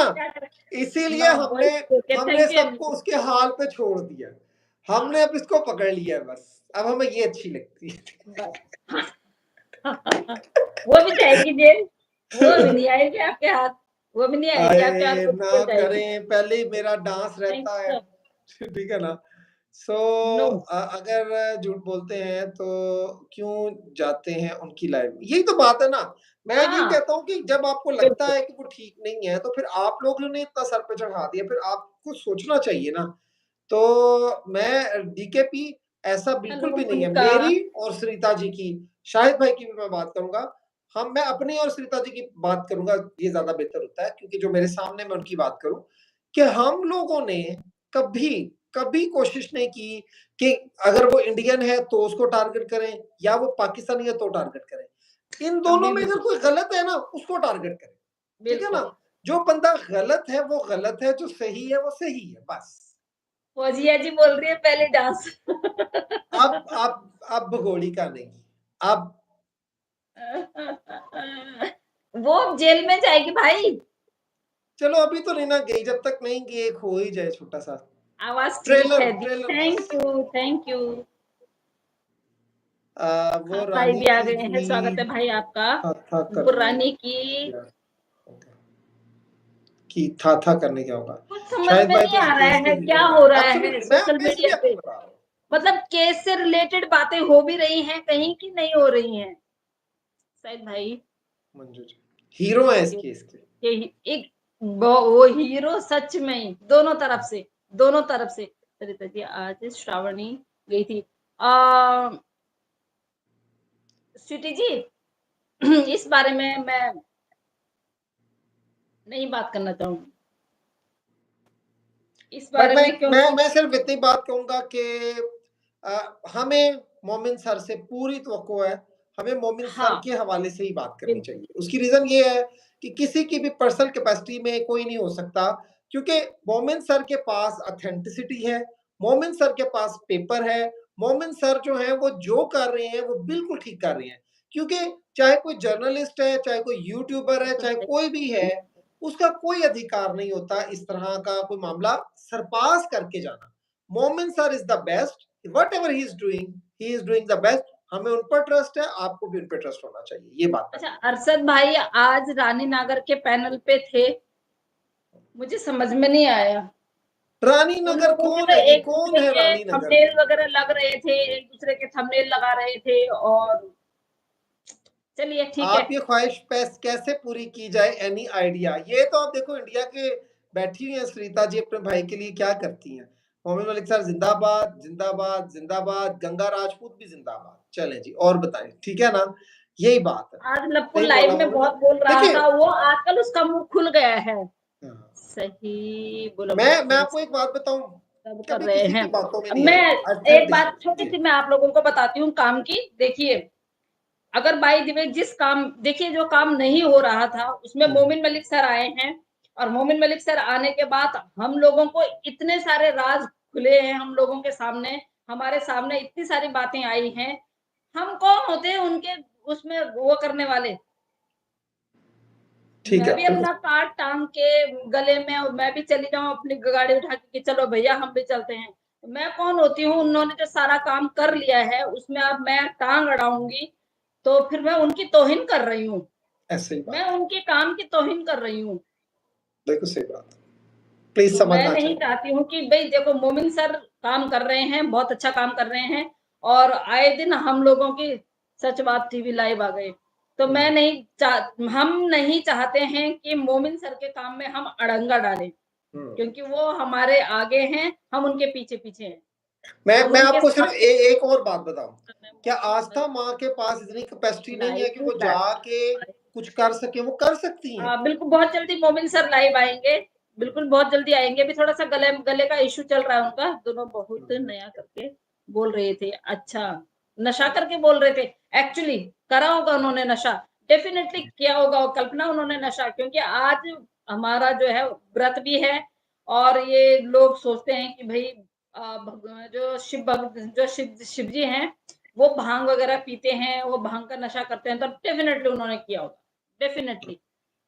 ना, क्या करें? इसीलिए नो हमने वॉइस ओके, हमने थैंक यू सबको उसके हाल पे छोड़ दिया। हमने अब इसको पकड़ लिया है बस। अब हमें ये अच्छी लगती है। बस। वो भी जाएगी जेल, वो भी नहीं आएगी आपके हाथ, वो भी नहीं आएगी आपके हाथ, आए वो ना भी जाएगी। करें, पहले ही मेरा डांस थैंक रहता है। यू। ठीक है ना? सो नो अगर झूठ बोलते हैं तो क्यों जाते हैं उनकी लाइफ में? यही तो बात है ना। मैं यही हाँ, कहता हूँ कि जब आपको लगता बिल्कुल। है कि वो ठीक नहीं है, तो फिर आप लोगों ने इतना सर पे चढ़ा दिया, फिर आपको सोचना चाहिए ना। तो मैं डीकेपी ऐसा बिल्कुल हेलो भी नहीं है। मोनिका। मेरी और सरिता जी की, शाहिद भाई की भी मैं बात करूँगा। मैं अपनी और सरिता जी की बात करूँगा, ये ज़्यादा बेहतर होता है, क्योंकि जो मेरे सामने मैं उनकी बात करूँ, कि हम लोगों ने कभी, कभी कोशिश नहीं की कि अगर वो इंडियन है तो उसको टारगेट करें, या वो पाकिस्तानी है तो टारगेट करें। इन दोनों कभी में भी अगर नहीं, कोई गलत है ना, उसको टारगेट करें। ठीक है ना? बिल्कुल। जो बंदा गलत है वो गलत है, जो सही है वो सही है, बस। फौजिया जी बोल रही है पहले डांस। अब भगोड़ी का नहीं। अब वो जेल में जाएगी भाई। चलो अभी तो नहीं ना गई, जब तक नहीं गई एक हो ही जाए छोटा-सा आवाज़ ठीक ट्रेलर है दी, ट्रेलर बस। Thank you, thank you. वो भाई रानी भी आ की गए हैं, स्वागत है भी भाई आपका। था नुपुर करने रानी की क्या कि था करने क्या होगा? कुछ समझ शाहिद में भाई नहीं तो इस आ रहा केस के है, हीरो क्या हैं। हो रहा है एब्सोल्युटली सोशल मैं इसलिए मीडिया आपको पे? बता रहा हूँ। मतलब केस से रिलेटेड बातें हो भी रही हैं कहीं की नहीं हो रही हैं? शायद भाई मंजू जी हीरो है इस ये केस के। ये एक वो हीरो सच में ही दोनों तरफ से, दोनों तरफ से। सरिता जी आज श्रावणी गई थी। स्वीटी जी इस बारे में मैं नहीं बात करना चाहूंगी इस बट बारे में, क्योंकि मैं सिर्फ इतनी बात कहूँगा कि हमें मोमिन सर से पूरी तवक्को है। हमें मोमिन सर हाँ, के हवाले से ही बात करनी बिल्कुल। चाहिए। उसकी रीज़न ये है कि किसी की भी पर्सनल कैपेसिटी में कोई नहीं हो सकता, क्योंकि मोमिन सर के पास ऑथेंटिसिटी है, मोमिन सर के पास पेपर है, मोमिन सर जो हैं वो जो कर रहे हैं वो बिल्कुल ठीक कर रहे हैं। क्योंकि चाहे कोई जर्नलिस्ट है, चाहे कोई यूट्यूबर है, बिल्कुल चाहे सही। कोई भी है, उसका कोई अधिकार नहीं होता इस तरह का कोई मामला सरपास करके जाना। मोमिन sir is the best, what ever he is doing the best. हमें उन पर ट्रस्ट है, आपको भी उन पर ट्रस्ट होना चाहिए, ये बात अच्छा, है। अरशद भाई आज रानी नागर के पैनल पे थे, मुझे समझ में नहीं आया। रानी उन नगर लोगों के कौन तो है जी? एक कौन दूसरे है के रानी नगर थंबनेल में? वगैरह लग रहे थे, एक दूसरे के थंबनेल लगा रहे थे और चलिए ठीक है। आप ये ख्वाहिश कैसे पूरी की जाए, एनी आइडिया? ये तो आप देखो, इंडिया के बैठी हुई हैं सरिता जी, अपने भाई के लिए क्या करती हैं। मोमिन मलिक सर जिंदाबाद जिंदाबाद जिंदाबाद, गंगा राजपूत भी जिंदाबाद। चलें जी, और बताएं, ठीक है ना? यही बात है। आज लप्पू सही बोला लाइव में मोमिन बहुत सर। बोल रहा देखिए, था, वो आजकल उसका मुंह खुल गया है। हाँ, सही बोला मैं बहुत आपको एक बात बताऊं, सब कर कभी रहे किसी हैं। की बातों में अब नहीं मैं आएगा। एक बात ऑथेंटिसिटी छोटी जी। सी मैं आप लोगों को बताती हूँ काम की। देखिए, अगर बाय द वे जिस काम, देखिए जो काम नहीं हो रहा था उसमें मोमिन मलिक सर आए हैं, और मोमिन मलिक सर आने के बाद हम लोगों को इतने सारे राज खुले हैं, हम लोगों के सामने, हमारे सामने इतनी सारी बातें आई हैं। हम कौन होते हैं उनके उसमें वो करने वाले? ठीक मैं है, भी बिल्कुल। अपना कार्ड टांग के गले में और मैं भी चली जाऊं अपनी गाड़ी उठा के कि चलो भैया हम भी चलते हैं। मैं कौन होती हूँ? उन्होंने जो सारा काम कर लिया है उसमें अब मैं टांग अड़ाऊंगी तो फिर मैं उनकी तौहीन कर रही हूँ। ऐसे ही मैं बात है। उनके काम की तौहीन कर रही हूँ। बिल्कुल सही बात है। प्लीज तो मैं समझना नहीं चाहिए। चाहती हूँ कि भई देखो मोमिन सर काम कर रहे हैं, बहुत अच्छा काम कर रहे हैं और आए दिन हम लोगों की सच बात टीवी लाइव आ गए। तो मैं नहीं हम नहीं चाहते हैं कि मोमिन सर के काम में हम अड़ंगा डालें, हम्म। क्योंकि वो हमारे आगे हैं, हम उनके पीछे-पीछे हैं और मैं उनके आपको सिर्फ साथ एक और बात बताऊं। क्या आस्था माँ के पास इतनी कैपेसिटी नहीं है कि लाइव वो जाके कुछ कर सके? वो कर सकती हैं। बिल्कुल बहुत जल्दी मोमिन सर लाइव आएँगे, बिल्कुल बहुत जल्दी आएँगे। अभी थोड़ा-सा गले गले का इश्यू चल रहा है उनका, दोनों बहुत नया करके बोल रहे थे। अच्छा, नशा करके बोल रहे थे। एक्चुअली करा होगा उन्होंने नशा, डेफिनिटली किया होगा कल्पना उन्होंने नशा, क्योंकि आज हमारा जो है व्रत भी है और ये लोग सोचते हैं कि भई भग जो शिव जी हैं, वो भांग वगैरह पीते हैं, वो भांग का नशा करते हैं, तो डेफिनिटली उन्होंने किया होगा, डेफिनिटली।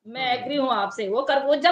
मैं एग्री हूँ आपसे, वो जब